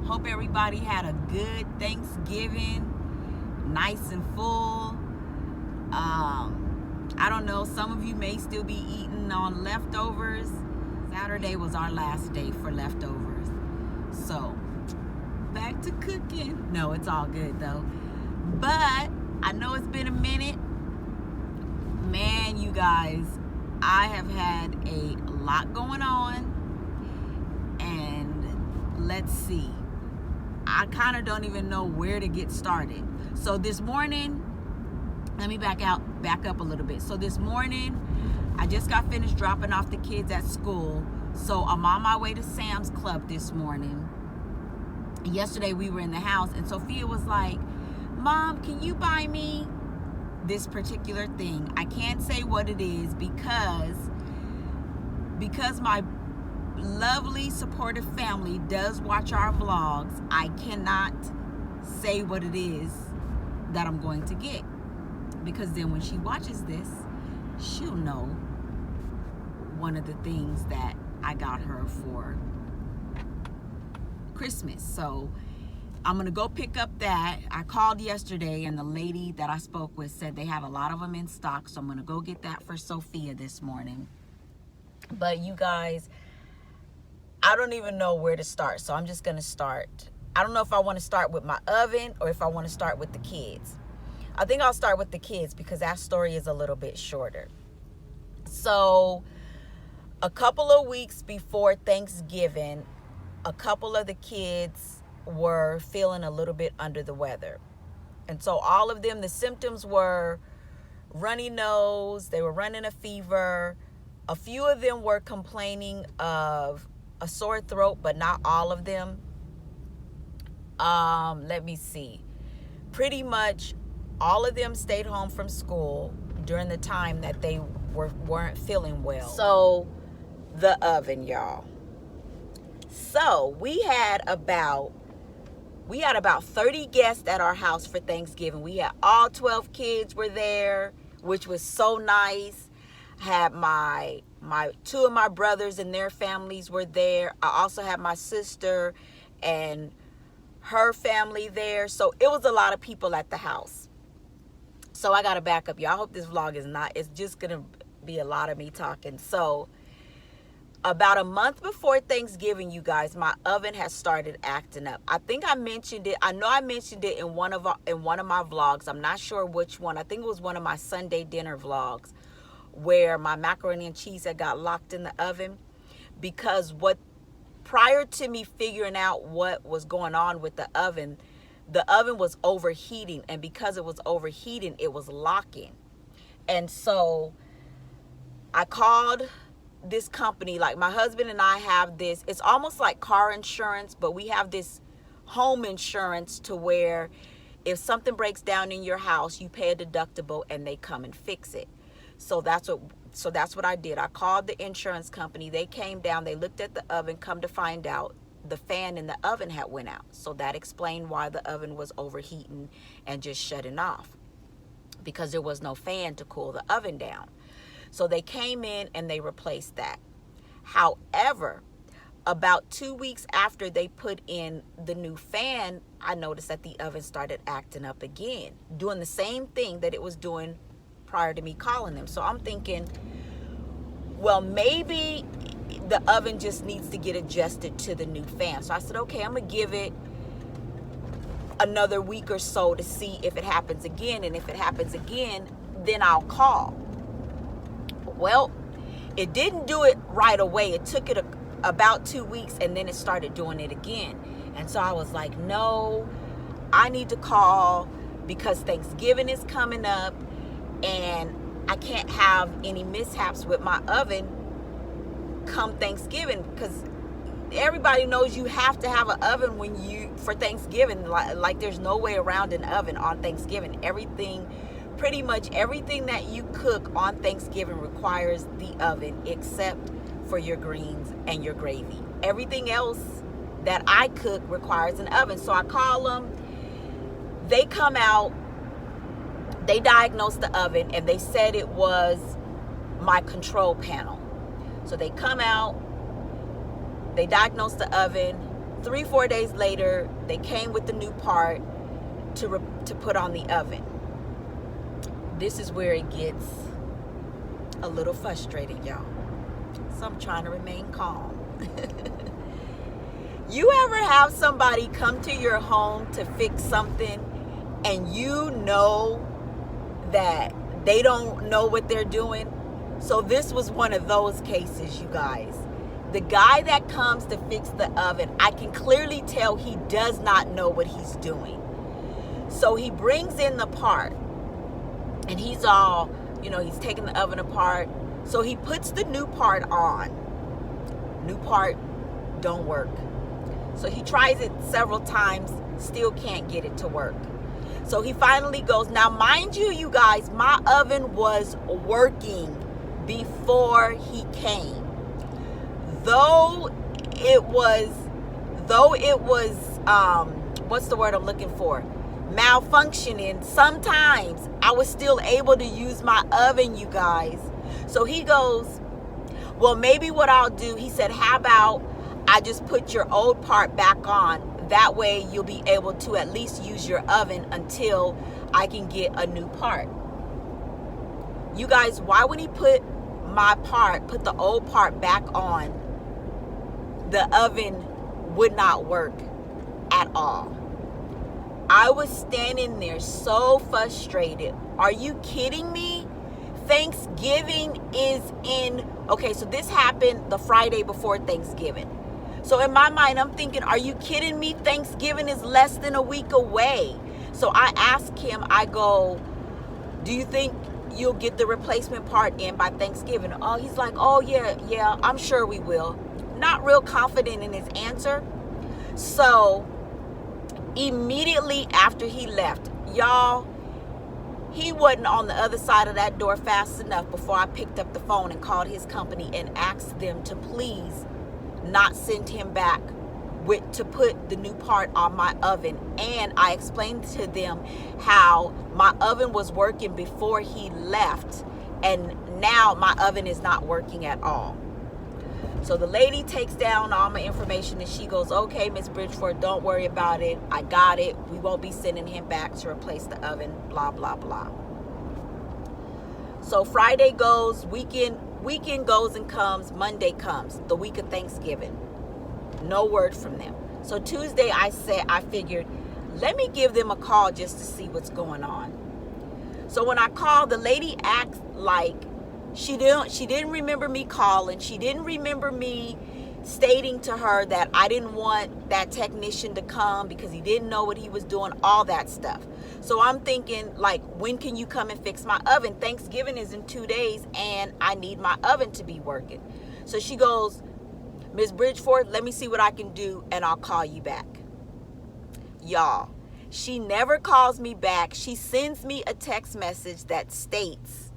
Hope everybody had a good Thanksgiving, nice and full. I don't know, some of you may still be eating on leftovers. Saturday was our last day for leftovers. So, back to cooking. No, it's all good though. But I know it's been a minute. Man, you guys, I have had a lot going on. And let's see. I kind of don't even know where to get started. So this morning, let me back up a little bit. So this morning, I just got finished dropping off the kids at school. So I'm on my way to Sam's Club this morning. Yesterday we were in the house and Sophia was like, Mom, can you buy me this particular thing? I can't say what it is because my lovely supportive family does watch our vlogs. I cannot say what it is that I'm going to get, because then when she watches this, she'll know one of the things that I got her for Christmas. So I'm gonna go pick up that. I called yesterday and the lady that I spoke with said they have a lot of them in stock, so I'm gonna go get that for Sophia this morning. But you guys, I don't even know where to start, so I'm just gonna start. I don't know if I want to start with my oven or if I want to start with the kids. I think I'll start with the kids because that story is a little bit shorter. So a couple of weeks before Thanksgiving, a couple of the kids were feeling a little bit under the weather. And so all of them, the symptoms were runny nose, they were running a fever. A few of them were complaining of a sore throat, but not all of them. Let me see. Pretty much all of them stayed home from school during the time that they weren't feeling well. So the oven, y'all. So we had about 30 guests at our house for Thanksgiving. We had all 12 kids were there, which was so nice. Had my two of my brothers and their families were there. I also had my sister and her family there. So it was a lot of people at the house. So I got to back up, y'all. I hope this vlog it's just going to be a lot of me talking. So about a month before Thanksgiving, you guys, my oven has started acting up. I think I mentioned it. I know I mentioned it in one of my vlogs. I'm not sure which one. I think it was one of my Sunday dinner vlogs where my macaroni and cheese had got locked in the oven, because prior to me figuring out what was going on with the oven was overheating, and because it was overheating, it was locking. And so I called this company. Like, my husband and I have this, it's almost like car insurance, but we have this home insurance to where if something breaks down in your house, you pay a deductible and they come and fix it. So that's what I did. I called the insurance company. They came down, they looked at the oven. Come to find out, the fan in the oven had went out. So that explained why the oven was overheating and just shutting off, because there was no fan to cool the oven down. So they came in and they replaced that. However, about 2 weeks after they put in the new fan, I noticed that the oven started acting up again, doing the same thing that it was doing prior to me calling them. So I'm thinking, well, maybe the oven just needs to get adjusted to the new fan. So I said, okay, I'm gonna give it another week or so to see if it happens again. And if it happens again, then I'll call. Well, it didn't do it right away. It took it about 2 weeks, and then it started doing it again. And so I was like, no, I need to call, because Thanksgiving is coming up and I can't have any mishaps with my oven come Thanksgiving, because everybody knows you have to have an oven for Thanksgiving. Like there's no way around an oven on Thanksgiving. Pretty much everything that you cook on Thanksgiving requires the oven, except for your greens and your gravy. Everything else that I cook requires an oven. So I call them, they come out, they diagnosed the oven, and they said it was my control panel. So they come out, they diagnosed the oven, 3-4 days later, they came with the new part to put on the oven. This is where it gets a little frustrated, y'all. So I'm trying to remain calm. You ever have somebody come to your home to fix something and you know that they don't know what they're doing? So this was one of those cases, you guys. The guy that comes to fix the oven, I can clearly tell he does not know what he's doing. So he brings in the part and he's all, he's taking the oven apart. So he puts the new part on. New part don't work. So he tries it several times, still can't get it to work. So he finally goes, now mind you, you guys, my oven was working before he came. Though it was, what's the word I'm looking for? Malfunctioning. Sometimes I was still able to use my oven, you guys. So he goes, well, maybe what I'll do, he said, how about I just put your old part back on? That way you'll be able to at least use your oven until I can get a new part. You guys, why would he put the old part back on? The oven would not work at all. I was standing there so frustrated. Are you kidding me? Thanksgiving is okay, so this happened the Friday before Thanksgiving. So in my mind, I'm thinking, are you kidding me? Thanksgiving is less than a week away. So I asked him, I go, do you think you'll get the replacement part in by Thanksgiving? Oh, he's like, oh yeah, I'm sure we will. Not real confident in his answer. So immediately after he left, y'all, he wasn't on the other side of that door fast enough before I picked up the phone and called his company and asked them to please not send him back to put the new part on my oven. And I explained to them how my oven was working before he left, and now my oven is not working at all. So the lady takes down all my information and she goes, okay, Miss Bridgeford, don't worry about it. I got it. We won't be sending him back to replace the oven, blah, blah, blah. So Friday goes, weekend goes and comes, Monday comes, the week of Thanksgiving. No word from them. So Tuesday I figured, let me give them a call just to see what's going on. So when I called, the lady acts like she didn't remember me calling. She didn't remember me stating to her that I didn't want that technician to come because he didn't know what he was doing, all that stuff. So I'm thinking, like, when can you come and fix my oven? Thanksgiving is in 2 days and I need my oven to be working. So she goes, Ms. Bridgeford, let me see what I can do and I'll call you back. Y'all, she never calls me back. She sends me a text message that states,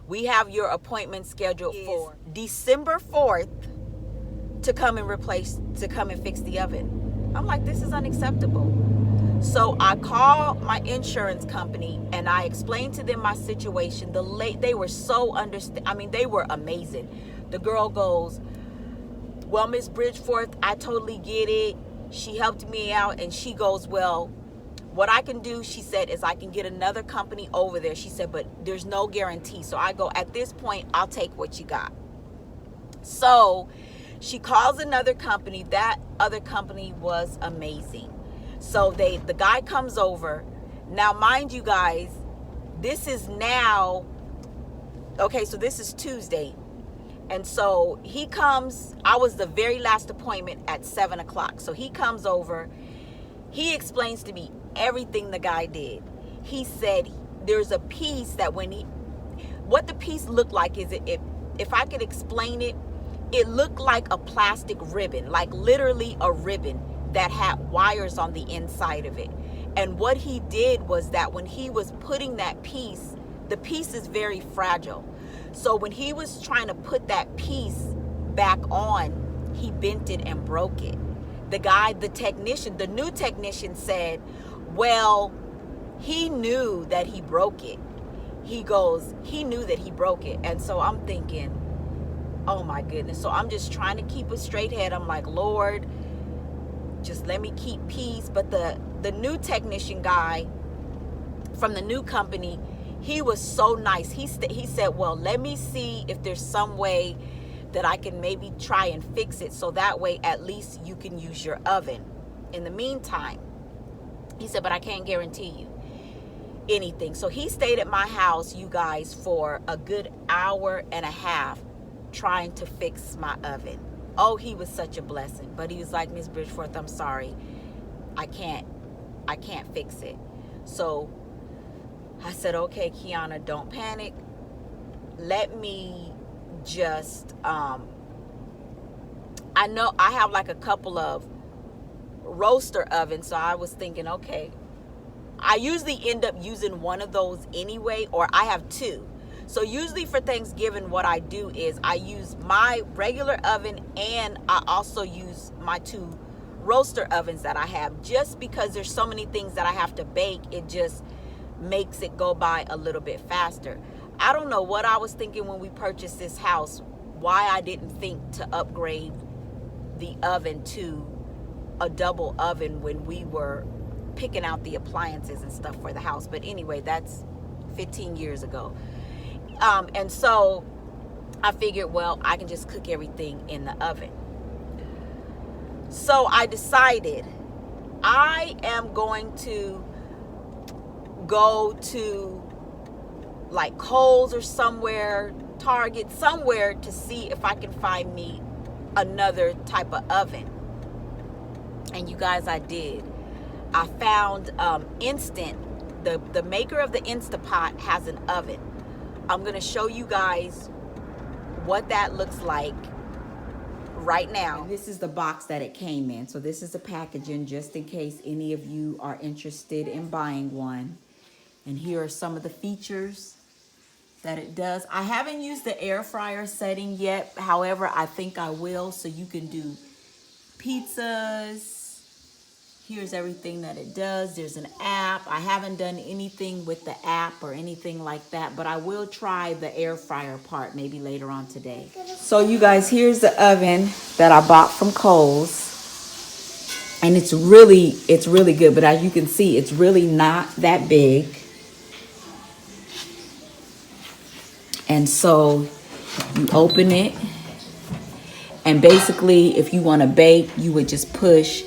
we have your appointment scheduled for December 4th to come and fix the oven. I'm like, this is unacceptable. So I call my insurance company and I explained to them my situation. They were so they were amazing. The girl goes, well, Miss Bridgeford, I totally get it. She helped me out and she goes, well, what I can do, she said, is I can get another company over there. She said, but there's no guarantee. So I go, at this point, I'll take what you got. So she calls another company. That other company was amazing. So the guy comes over. Now, mind you guys, this is now, okay, so this is Tuesday. And so he comes, I was the very last appointment at 7 o'clock. So he comes over. He explains to me everything the guy did. He said there's a piece that what the piece looked like is if I could explain it, it looked like a plastic ribbon, like literally a ribbon that had wires on the inside of it. And what he did was that when he was putting that piece, the piece is very fragile. So when he was trying to put that piece back on, he bent it and broke it. The new technician said, well, he knew that he broke it. He knew that he broke it. And so I'm thinking, oh my goodness. So I'm just trying to keep a straight head. I'm like, Lord, just let me keep peace. But the new technician guy from the new company, he was so nice. He said, well, let me see if there's some way that I can maybe try and fix it, so that way at least you can use your oven. In the meantime, he said, but I can't guarantee you anything. So he stayed at my house, you guys, for a good hour and a half trying to fix my oven. Oh, he was such a blessing. But he was like, Miss Bridgeforth, I'm sorry, I can't fix it. So I said, okay, Kiana, don't panic. Let me just, I know I have like a couple of roaster ovens. So I was thinking, okay, I usually end up using one of those anyway, or I have two. So usually for Thanksgiving, what I do is I use my regular oven, and I also use my two roaster ovens that I have, just because there's so many things that I have to bake. It just makes it go by a little bit faster. I don't know what I was thinking when we purchased this house, why I didn't think to upgrade the oven to a double oven when we were picking out the appliances and stuff for the house. But anyway, that's 15 years ago. And so I figured, well, I can just cook everything in the oven. So I decided I am going to go to like Kohl's or somewhere, Target, somewhere, to see if I can find me another type of oven. And you guys, I did. I found Instant. The maker of the Instapot has an oven. I'm going to show you guys what that looks like right now. This is the box that it came in. So this is the packaging, just in case any of you are interested in buying one. And here are some of the features that it does. I haven't used the air fryer setting yet. However, I think I will. So you can do pizzas. Here's everything that it does. There's an app. I haven't done anything with the app or anything like that, but I will try the air fryer part maybe later on today. So you guys, here's the oven that I bought from Kohl's. And it's really good. But as you can see, it's really not that big. And so you open it. And basically, if you want to bake, you would just push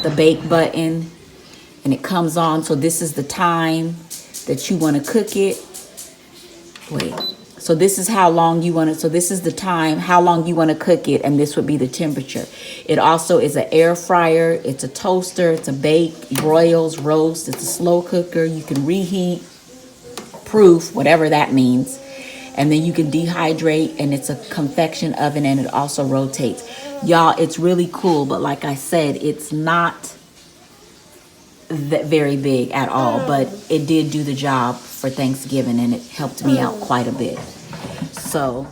the bake button and it comes on. So this is the time that you want to cook it. Wait, so this is how long you want it. So this is the time, how long you want to cook it, and this would be the temperature. It also is an air fryer, it's a toaster, it's a bake, broils, roast, it's a slow cooker. You can reheat, proof, whatever that means. And then you can dehydrate, and it's a convection oven, and it also rotates. Y'all, it's really cool, but like I said, it's not that very big at all, but it did do the job for Thanksgiving, and it helped me out quite a bit. So,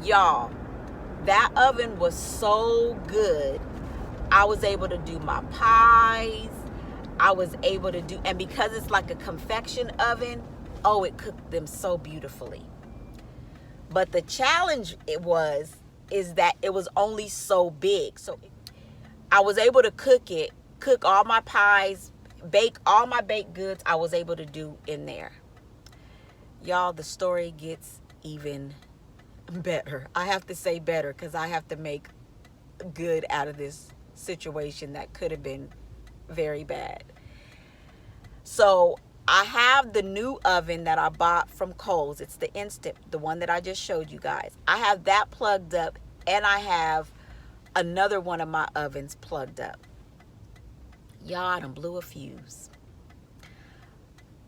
y'all, that oven was so good. I was able to do my pies. I was able to do, and because it's like a convection oven, oh, it cooked them so beautifully. But the challenge is that it was only so big. So I was able to cook all my pies, bake all my baked goods. I was able to do in there. Y'all, the story gets even better. I have to say better, because I have to make good out of this situation that could have been very bad. So I have the new oven that I bought from Kohl's. It's the Instant, the one that I just showed you guys. I have that plugged up, and I have another one of my ovens plugged up. Y'all, I done blew a fuse.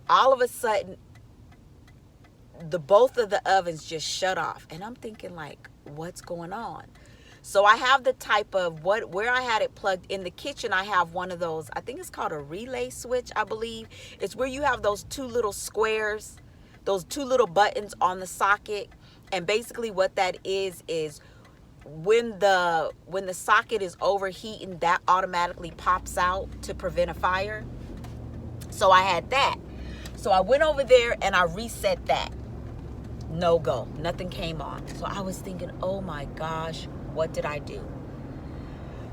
All of a sudden, both of the ovens just shut off. And I'm thinking, like, what's going on? So I have the type of, where I had it plugged in the kitchen, I have one of those, I think it's called a relay switch, I believe. It's where you have those two little squares, those two little buttons on the socket. And basically what that is when the socket is overheating, that automatically pops out to prevent a fire. So I had that. So I went over there and I reset that. No go. Nothing came on. So I was thinking, oh my gosh, what did I do?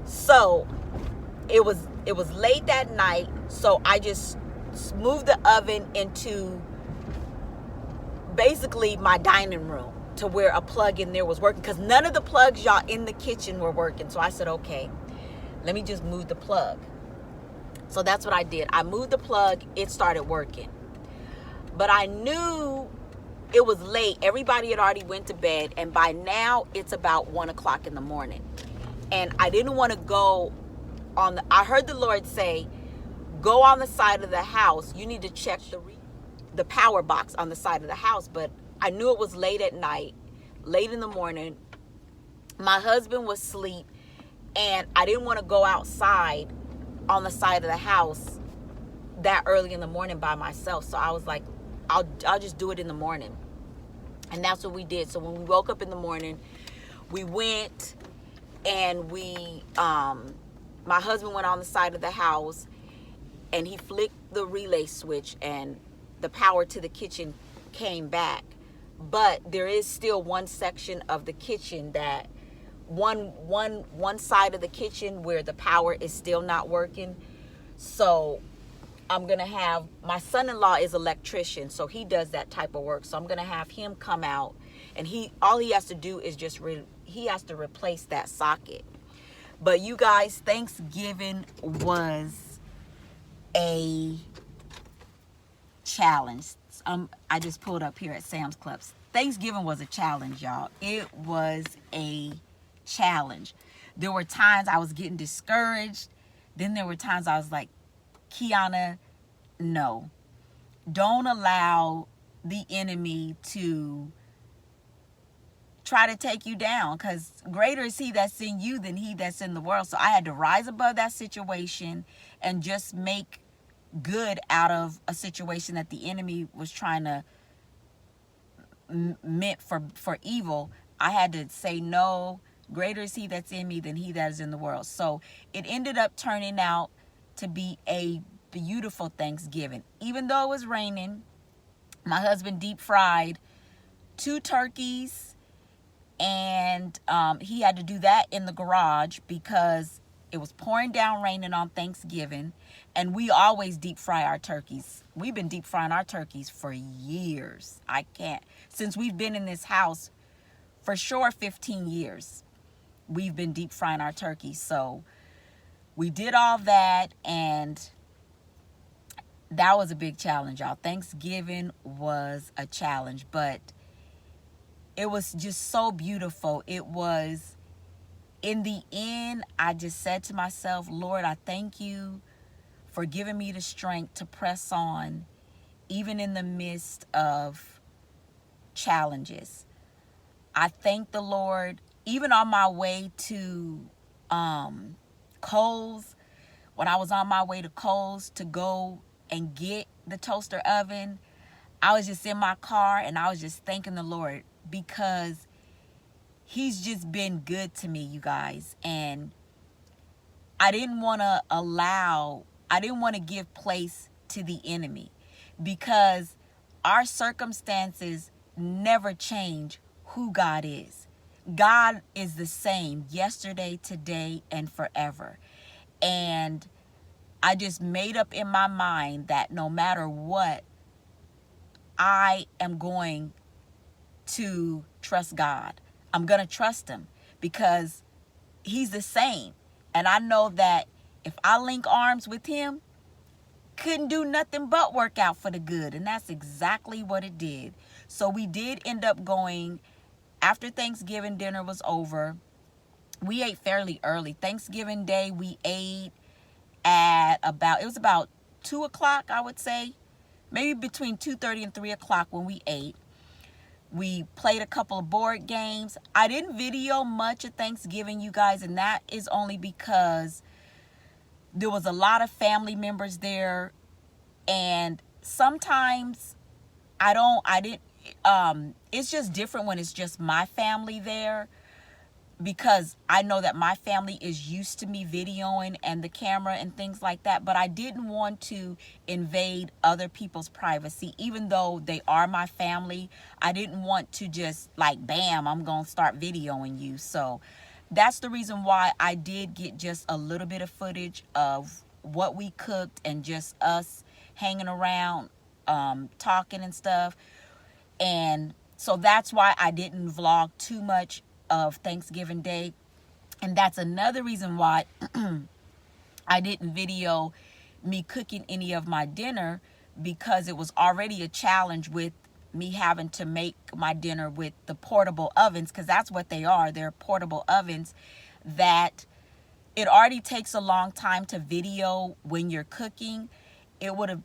So it was late that night, so I just moved the oven into basically my dining room to where a plug in there was working, because none of the plugs, y'all, in the kitchen were working. So I said, okay, let me just move the plug. So that's what I did. I moved the plug, it started working. But I knew it was late. Everybody had already went to bed, and by now it's about 1 o'clock in the morning. And I didn't want to go on I heard the Lord say, go on the side of the house. You need to check the power box on the side of the house. But I knew it was late at night, late in the morning. My husband was asleep, and I didn't want to go outside on the side of the house that early in the morning by myself. So I was like, I'll just do it in the morning. And that's what we did. So when we woke up in the morning, we went and my husband went on the side of the house and he flicked the relay switch and the power to the kitchen came back. But there is still one section of the kitchen that one side of the kitchen where the power is still not working. So I'm gonna have, my son-in-law is an electrician, so he does that type of work. So I'm gonna have him come out, and all he has to do is just he has to replace that socket. But you guys, Thanksgiving was a challenge. I just pulled up here at Sam's Club. Thanksgiving was a challenge, y'all. It was a challenge. There were times I was getting discouraged. Then there were times I was like, Kiana, no. Don't allow the enemy to try to take you down, because greater is he that's in you than he that's in the world. So I had to rise above that situation and just make good out of a situation that the enemy was trying to meant for evil. I had to say, no, greater is he that's in me than he that is in the world. So it ended up turning out to be a beautiful Thanksgiving. Even though it was raining, my husband deep fried 2 turkeys, and he had to do that in the garage because it was pouring down raining on Thanksgiving. And we always deep fry our turkeys. We've been deep frying our turkeys for years. Since we've been in this house, for sure 15 years, we've been deep frying our turkeys. So we did all that, and that was a big challenge, y'all. Thanksgiving was a challenge, but it was just so beautiful. It was, in the end, I just said to myself, Lord, I thank you for giving me the strength to press on, even in the midst of challenges. I thank the Lord, even on my way to Kohl's, when I was on my way to Kohl's to go and get the toaster oven, I was just in my car and I was just thanking the Lord, because he's just been good to me, you guys. And I didn't want to give place to the enemy, because our circumstances never change who God is. God is the same yesterday, today, and forever. And I just made up in my mind that no matter what, I am going to trust God. I'm going to trust him because he's the same. And I know that if I link arms with him, couldn't do nothing but work out for the good. And that's exactly what it did. So we did end up going, after Thanksgiving dinner was over, we ate fairly early. Thanksgiving Day, we ate at about 2 o'clock, I would say. Maybe between 2:30 and 3 o'clock when we ate. We played a couple of board games. I didn't video much of Thanksgiving, you guys, and that is only because there was a lot of family members there, and sometimes it's just different when it's just my family there, because I know that my family is used to me videoing and the camera and things like that. But I didn't want to invade other people's privacy, even though they are my family. I didn't want to just like, bam, I'm going to start videoing you. So that's the reason why I did get just a little bit of footage of what we cooked and just us hanging around, talking and stuff. And so that's why I didn't vlog too much of Thanksgiving Day. And that's another reason why I didn't video me cooking any of my dinner, because it was already a challenge with me having to make my dinner with the portable ovens, because that's what they are. They're portable ovens that it already takes a long time to video when you're cooking. It would have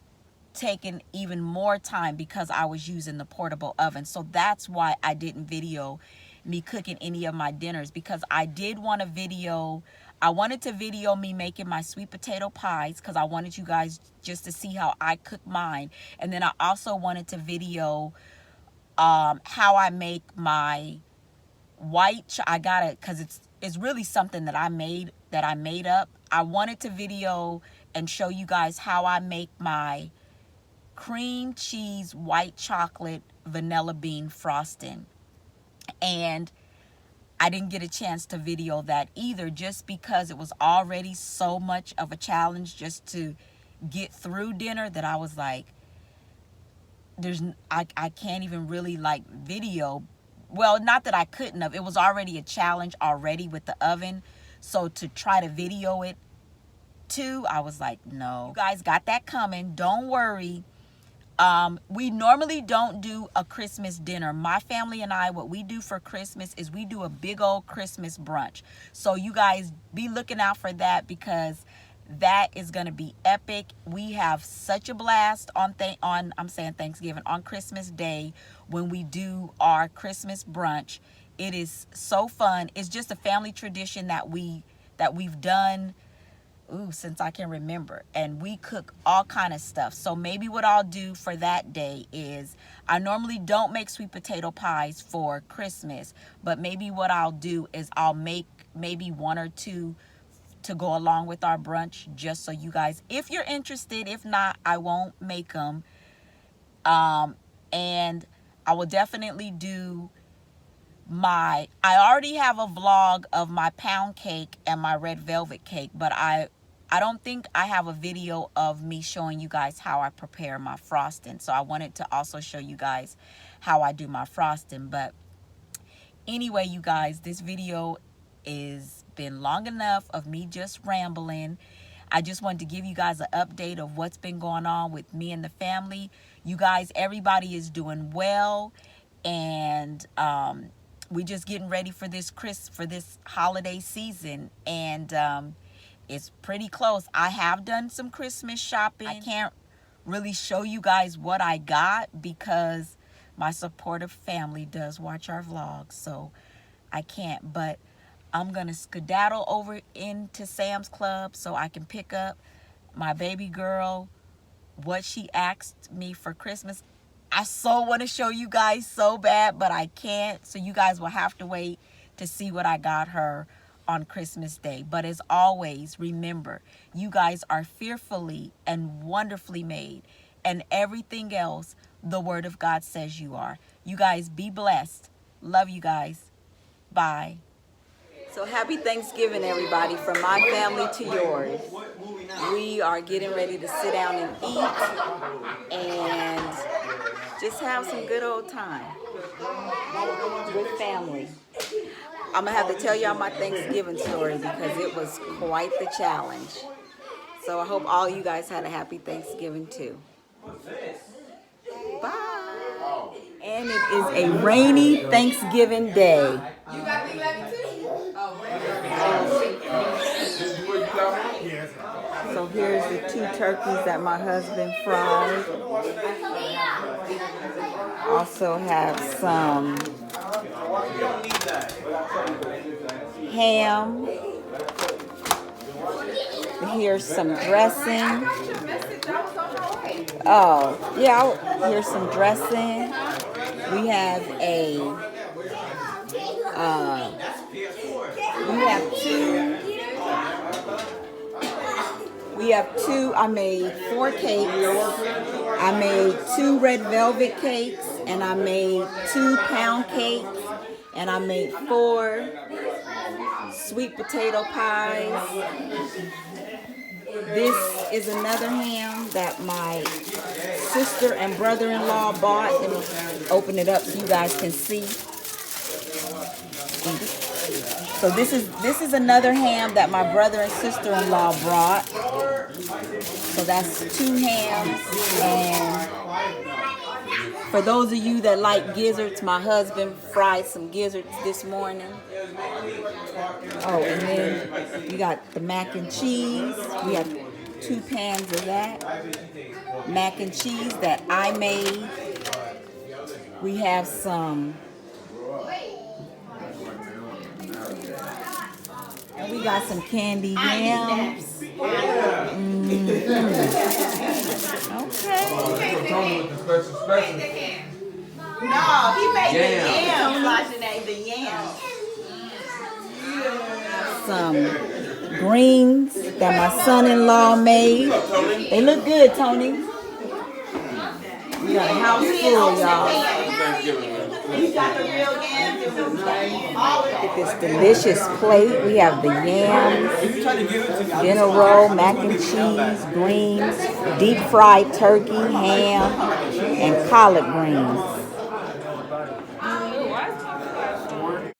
taken even more time because I was using the portable oven. So that's why I didn't video me cooking any of my dinners, because I did want to video, I wanted to video me making my sweet potato pies, because I wanted you guys just to see how I cook mine. And then I also wanted to video how I make my white, I got it because it's really something that I made up. I wanted to video and show you guys how I make my cream cheese white chocolate vanilla bean frosting. And I didn't get a chance to video that either, just because it was already so much of a challenge just to get through dinner that I was like, I can't even really like video. Well, not that I couldn't have. It was already a challenge already with the oven. So to try to video it too, I was like, no. You guys got that coming. Don't worry. We normally don't do a Christmas dinner. My family and I, what we do for Christmas is we do a big old Christmas brunch. So you guys be looking out for that, because that is going to be epic. We have such a blast on Thanksgiving, on Christmas Day, when we do our Christmas brunch. It is so fun. It's just a family tradition that we've done since I can remember, and we cook all kind of stuff. So maybe what I'll do for that day is, I normally don't make sweet potato pies for Christmas, but maybe what I'll do is I'll make maybe one or two to go along with our brunch, just so you guys, if you're interested. If not, I won't make them. And I will definitely do I already have a vlog of my pound cake and my red velvet cake, but I don't think I have a video of me showing you guys how I prepare my frosting. So I wanted to also show you guys how I do my frosting. But anyway, you guys, this video is been long enough of me just rambling. I just wanted to give you guys an update of what's been going on with me and the family. You guys, everybody is doing well, and we just getting ready for this holiday season, and it's pretty close. I have done some Christmas shopping. I can't really show you guys what I got because my supportive family does watch our vlogs, so I can't. But I'm gonna skedaddle over into Sam's Club so I can pick up my baby girl what she asked me for Christmas. I so want to show you guys so bad, but I can't. So you guys will have to wait to see what I got her on Christmas Day. But as always, remember, you guys are fearfully and wonderfully made, and everything else the Word of God says you are. You guys be blessed. Love you guys. Bye. So happy Thanksgiving, everybody, from my family to yours. We are getting ready to sit down and eat and just have some good old time with family. I'm going to have to tell y'all my Thanksgiving story because it was quite the challenge. So I hope all you guys had a happy Thanksgiving too. Bye. And it is a rainy Thanksgiving day. You got the 11 too? So here's the 2 turkeys that my husband fried. Also have some ham. Here's some dressing. Oh, yeah, here's some dressing. We have two, I made 4 cakes. I made 2 red velvet cakes, and I made 2 pound cakes, and I made 4 sweet potato pies. This is another ham that my sister and brother-in-law bought. Let me open it up so you guys can see. So this is another ham that my brother and sister-in-law brought. So that's 2 hams. And for those of you that like gizzards, my husband fried some gizzards this morning. Oh, and then we got the mac and cheese. We have 2 pans of that. Mac and cheese that I made. We have some. And we got some candy yams. Okay. No, he made the yams. The yams. Some greens that my son-in-law made. They look good, Tony. We got a house full, y'all. We got the real yams. Look at this delicious plate. We have the yams, dinner roll, mac and cheese, greens, deep fried turkey, ham, and collard greens.